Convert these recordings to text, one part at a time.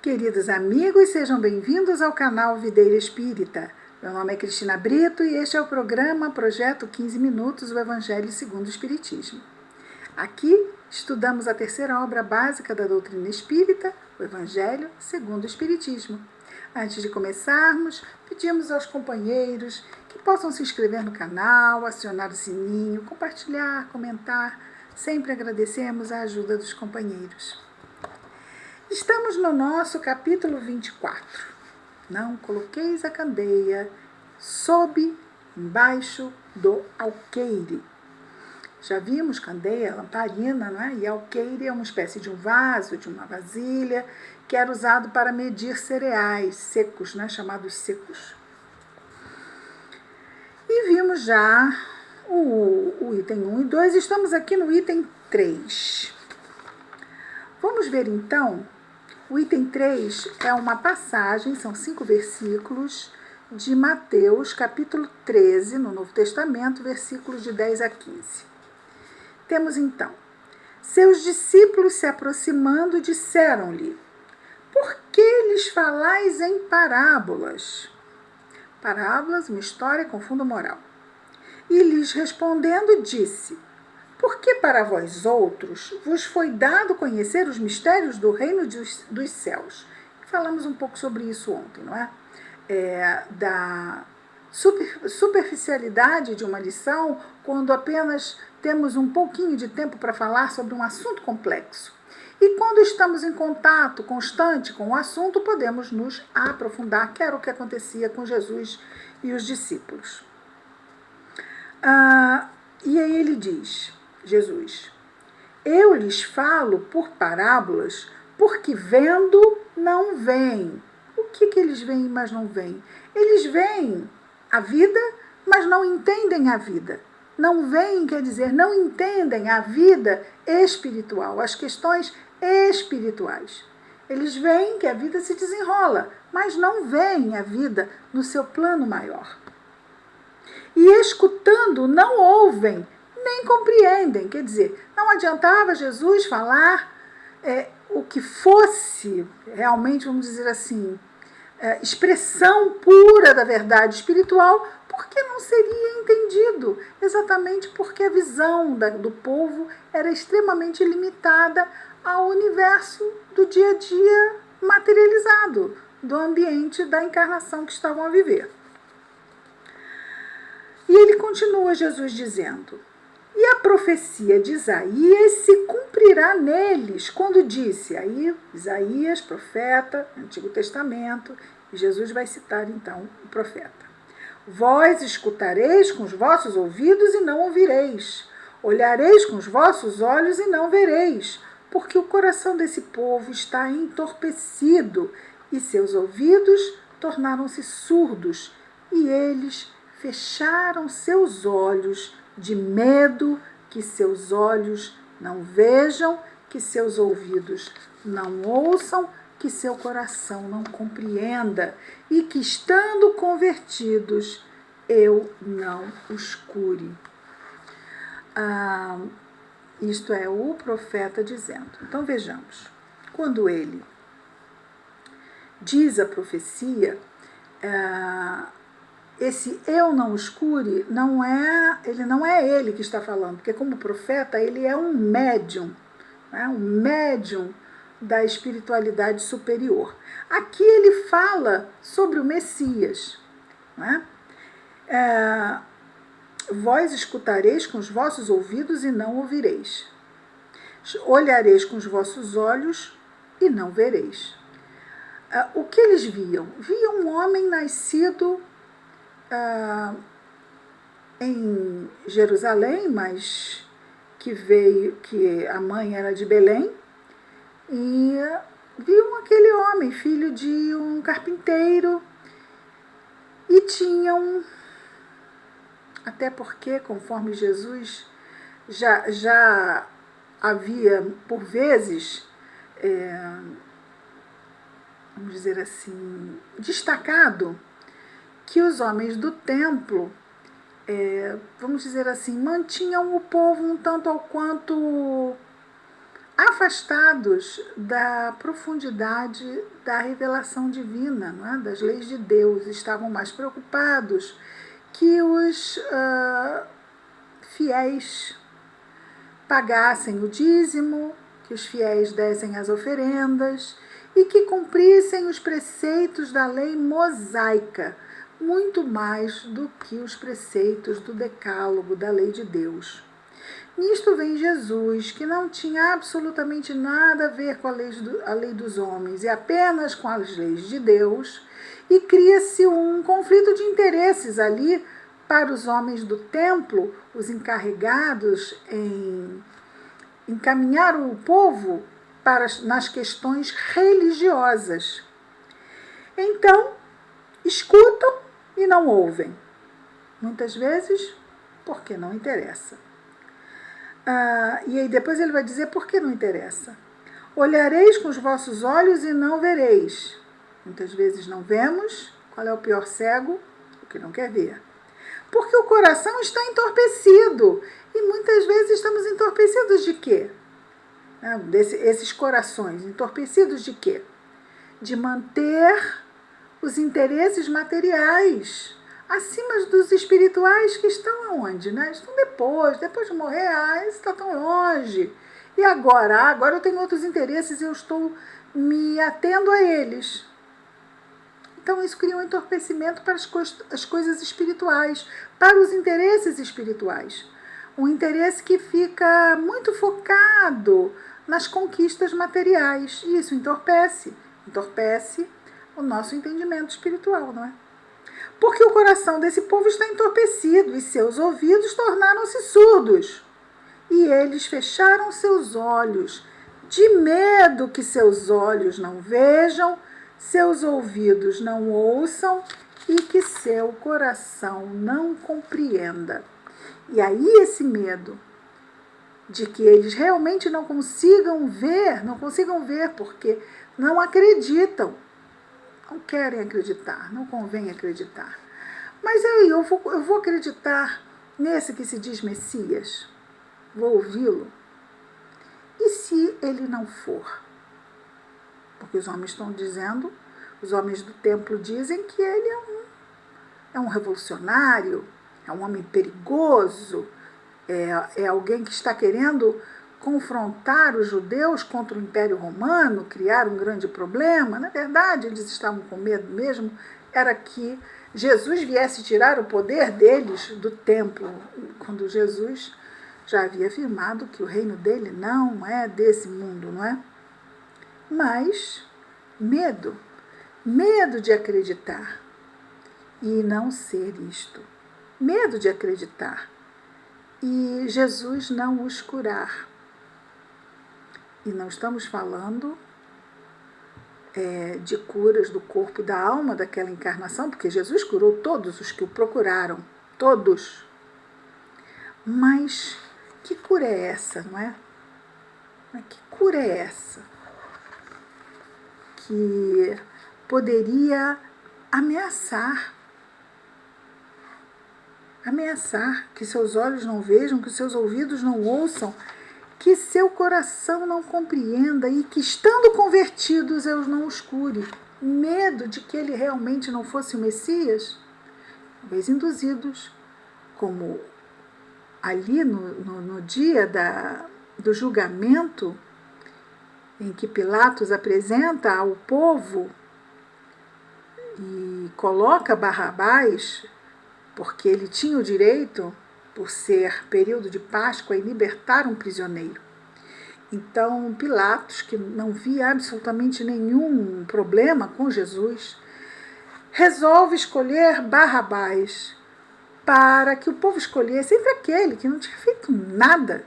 Queridos amigos, sejam bem-vindos ao canal Videira Espírita. Meu nome é Cristina Brito e este é o programa Projeto 15 Minutos, o Evangelho segundo o Espiritismo. Aqui estudamos a terceira obra básica da doutrina espírita, o Evangelho segundo o Espiritismo. Antes de começarmos, pedimos aos companheiros que possam se inscrever no canal, acionar o sininho, compartilhar, comentar. Sempre agradecemos a ajuda dos companheiros. Estamos no nosso capítulo 24. Não coloqueis a candeia embaixo do alqueire. Já vimos candeia, lamparina, não é? E alqueire é uma espécie de um vaso, de uma vasilha, que era usado para medir cereais secos, né? Chamados secos. E vimos já o item 1 e 2, estamos aqui no item 3. Vamos ver então. O item 3 é uma passagem, são 5 versículos, de Mateus, capítulo 13, no Novo Testamento, versículos de 10 a 15. Temos então: seus discípulos se aproximando disseram-lhe: por que lhes falais em parábolas? Parábolas, uma história com fundo moral. E lhes respondendo disse: porque para vós outros vos foi dado conhecer os mistérios do reino dos céus. Falamos um pouco sobre isso ontem, não é? Da superficialidade de uma lição, quando apenas temos um pouquinho de tempo para falar sobre um assunto complexo. E quando estamos em contato constante com o assunto, podemos nos aprofundar, que era o que acontecia com Jesus e os discípulos. E aí ele diz, Jesus: eu lhes falo por parábolas, porque vendo não veem. O que eles veem, mas não veem? Eles veem a vida, mas não entendem a vida. Não veem, quer dizer, não entendem a vida espiritual, as questões espirituais. Eles veem que a vida se desenrola, mas não veem a vida no seu plano maior. E escutando, não ouvem, nem compreendem. Quer dizer, não adiantava Jesus falar o que fosse realmente, vamos dizer assim, expressão pura da verdade espiritual, porque não seria entendido, exatamente porque a visão do povo era extremamente limitada ao universo do dia a dia materializado, do ambiente da encarnação que estavam a viver. E ele continua, Jesus, dizendo: e a profecia de Isaías se cumprirá neles, quando disse, aí Isaías, profeta, Antigo Testamento, e Jesus vai citar então o profeta: vós escutareis com os vossos ouvidos e não ouvireis, olhareis com os vossos olhos e não vereis, porque o coração desse povo está entorpecido e seus ouvidos tornaram-se surdos e eles fecharam seus olhos de medo que seus olhos não vejam, que seus ouvidos não ouçam, que seu coração não compreenda e que, estando convertidos, eu não os cure. Isto é o profeta dizendo. Então vejamos, quando ele diz a profecia, esse eu não os cure, ele não é ele que está falando, porque como profeta ele é um médium, né? Um médium da espiritualidade superior. Aqui ele fala sobre o Messias, né? Vós escutareis com os vossos ouvidos e não ouvireis, olhareis com os vossos olhos e não vereis. O que eles viam? Viam um homem nascido em Jerusalém, mas que a mãe era de Belém, e viam aquele homem, filho de um carpinteiro, e tinham, até porque, conforme Jesus já havia, por vezes, vamos dizer assim, destacado que os homens do templo, vamos dizer assim, mantinham o povo um tanto ao quanto afastados da profundidade da revelação divina, não é? Das leis de Deus, estavam mais preocupados que os fiéis pagassem o dízimo, que os fiéis dessem as oferendas e que cumprissem os preceitos da lei mosaica, muito mais do que os preceitos do decálogo, da lei de Deus. Nisto vem Jesus, que não tinha absolutamente nada a ver com a lei dos homens e apenas com as leis de Deus, e cria-se um conflito de interesses ali para os homens do templo, os encarregados em encaminhar o povo nas questões religiosas. Então, escutam e não ouvem. Muitas vezes, porque não interessa. E aí depois ele vai dizer por que não interessa. Olhareis com os vossos olhos e não vereis. Muitas vezes não vemos. Qual é o pior cego? O que não quer ver. Porque o coração está entorpecido. E muitas vezes estamos entorpecidos de quê? Esses corações, entorpecidos de quê? De manter os interesses materiais acima dos espirituais, que estão aonde? Né? Estão depois de morrer, isso está tão longe. E agora? Agora eu tenho outros interesses e eu estou me atendo a eles. Então isso cria um entorpecimento para as coisas espirituais, para os interesses espirituais. Um interesse que fica muito focado nas conquistas materiais. E isso entorpece o nosso entendimento espiritual, não é? Porque o coração desse povo está entorpecido e seus ouvidos tornaram-se surdos. E eles fecharam seus olhos, de medo que seus olhos não vejam, seus ouvidos não ouçam e que seu coração não compreenda. E aí esse medo de que eles realmente não consigam ver porque não acreditam. Não querem acreditar, não convém acreditar. Mas aí eu vou acreditar nesse que se diz Messias? Vou ouvi-lo? E se ele não for? Porque os homens estão dizendo, os homens do templo dizem que ele é um revolucionário, é um homem perigoso, é alguém que está querendo confrontar os judeus contra o Império Romano, criar um grande problema. Na verdade, eles estavam com medo mesmo, era que Jesus viesse tirar o poder deles do templo, quando Jesus já havia afirmado que o reino dele não é desse mundo, não é? Mas medo de acreditar e não ser isto. Medo de acreditar e Jesus não os curar. E não estamos falando de curas do corpo e da alma daquela encarnação, porque Jesus curou todos os que o procuraram, todos. Mas que cura é essa, não é? Que cura é essa? Que poderia ameaçar que seus olhos não vejam, que seus ouvidos não ouçam, que seu coração não compreenda e que, estando convertidos, eu não os cure. Medo de que ele realmente não fosse o Messias, talvez induzidos, como ali no dia do julgamento, em que Pilatos apresenta ao povo e coloca Barrabás, porque ele tinha o direito, por ser período de Páscoa, em libertar um prisioneiro. Então, Pilatos, que não via absolutamente nenhum problema com Jesus, resolve escolher Barrabás para que o povo escolhesse entre aquele que não tinha feito nada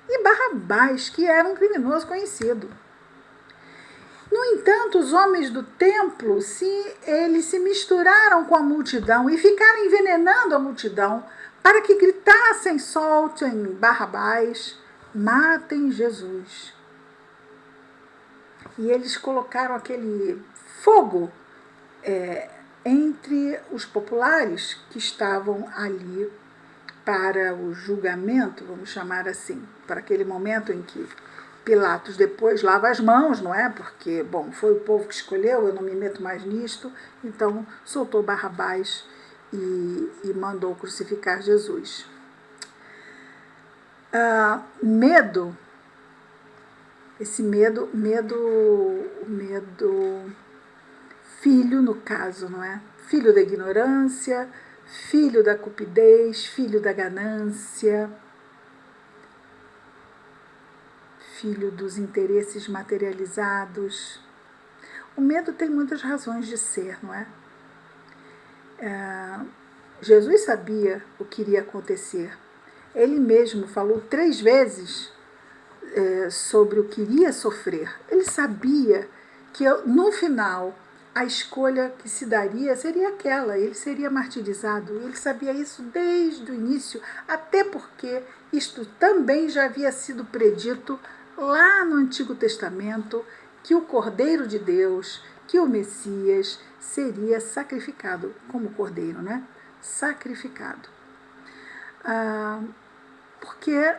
e Barrabás, que era um criminoso conhecido. No entanto, os homens do templo, eles se misturaram com a multidão e ficaram envenenando a multidão para que gritassem, soltem Barrabás, matem Jesus. E eles colocaram aquele fogo entre os populares que estavam ali para o julgamento, vamos chamar assim, para aquele momento em que Pilatos depois lava as mãos, não é? Porque, bom, foi o povo que escolheu, eu não me meto mais nisto. Então, soltou Barrabás e mandou crucificar Jesus. Medo, esse medo, filho no caso, não é? Filho da ignorância, filho da cupidez, filho da ganância, filho dos interesses materializados. O medo tem muitas razões de ser, não é? Jesus sabia o que iria acontecer. Ele mesmo falou 3 vezes sobre o que iria sofrer. Ele sabia que no final a escolha que se daria seria aquela, ele seria martirizado. Ele sabia isso desde o início, até porque isto também já havia sido predito lá no Antigo Testamento, que o Cordeiro de Deus, que o Messias seria sacrificado como cordeiro, né? Sacrificado. Porque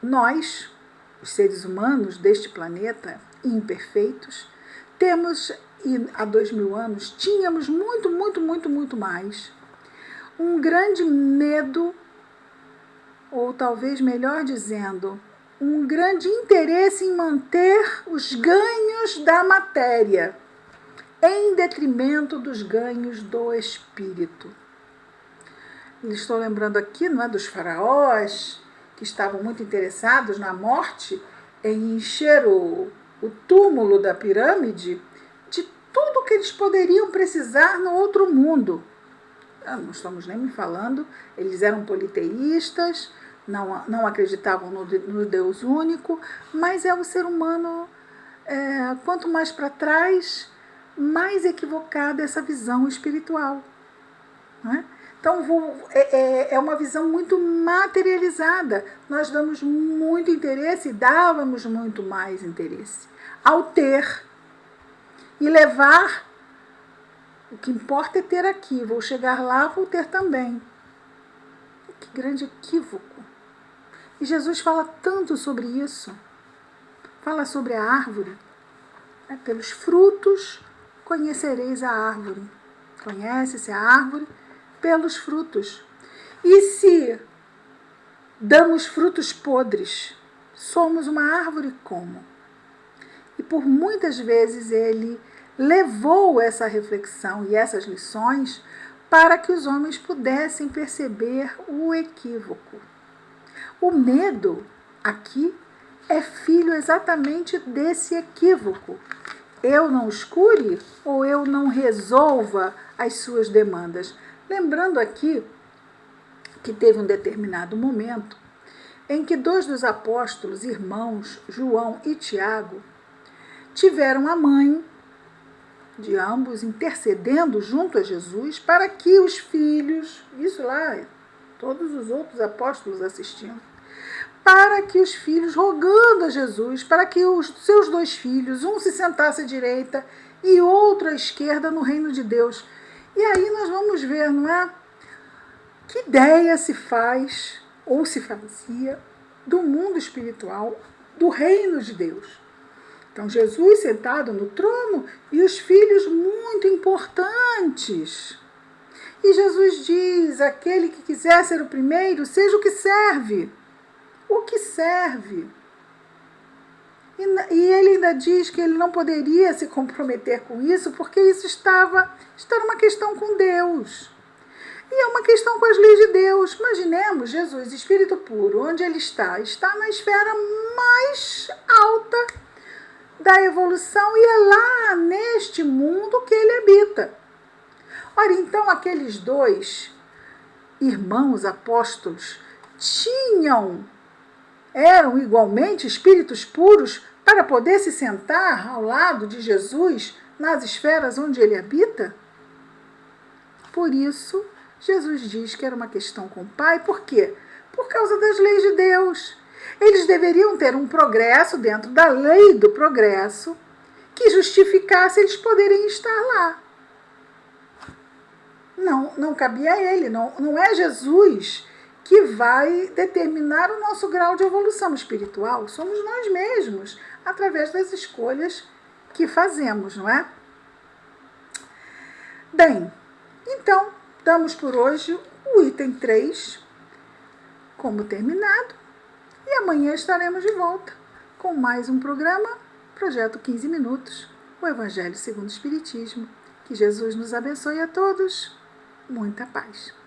nós, os seres humanos deste planeta, imperfeitos, temos, e há 2000 anos, tínhamos muito mais, um grande medo, ou talvez melhor dizendo, um grande interesse em manter os ganhos da matéria, em detrimento dos ganhos do espírito. Estou lembrando aqui, não é, dos faraós, que estavam muito interessados na morte, em encher o túmulo da pirâmide de tudo que eles poderiam precisar no outro mundo. Não estamos nem me falando, eles eram politeístas, não acreditavam no Deus único, mas é o ser humano, quanto mais para trás, mais equivocada essa visão espiritual. Não é? Então, é uma visão muito materializada. Nós damos muito interesse, dávamos muito mais interesse ao ter e levar. O que importa é ter aqui, vou chegar lá, vou ter também. Que grande equívoco. E Jesus fala tanto sobre isso. Fala sobre a árvore. Pelos frutos conhecereis a árvore. Conhece-se a árvore pelos frutos. E se damos frutos podres, somos uma árvore como? E por muitas vezes ele levou essa reflexão e essas lições para que os homens pudessem perceber o equívoco. O medo aqui é filho exatamente desse equívoco. Eu não os cure ou eu não resolva as suas demandas. Lembrando aqui que teve um determinado momento em que 2 dos apóstolos, irmãos, João e Tiago, tiveram a mãe de ambos intercedendo junto a Jesus para que os filhos, isso lá, todos os outros apóstolos assistindo, para que os filhos, rogando a Jesus, para que os seus 2 filhos, um se sentasse à direita e outro à esquerda no reino de Deus. E aí nós vamos ver, não é? Que ideia se faz, ou se fazia, do mundo espiritual, do reino de Deus. Então, Jesus sentado no trono e os filhos muito importantes. E Jesus diz, aquele que quiser ser o primeiro, seja o que serve. O que serve? E ele ainda diz que ele não poderia se comprometer com isso, porque isso estava uma questão com Deus. E é uma questão com as leis de Deus. Imaginemos Jesus, Espírito puro, onde ele está? Está na esfera mais alta da evolução e é lá neste mundo que ele habita. Ora, então aqueles 2 irmãos apóstolos eram igualmente espíritos puros para poder se sentar ao lado de Jesus nas esferas onde ele habita? Por isso, Jesus diz que era uma questão com o Pai. Por quê? Por causa das leis de Deus. Eles deveriam ter um progresso dentro da lei do progresso que justificasse eles poderem estar lá. Não cabia a ele, não é Jesus que vai determinar o nosso grau de evolução espiritual. Somos nós mesmos, através das escolhas que fazemos, não é? Bem, então, damos por hoje o item 3 como terminado e amanhã estaremos de volta com mais um programa, Projeto 15 Minutos, o Evangelho segundo o Espiritismo. Que Jesus nos abençoe a todos. Muita paz.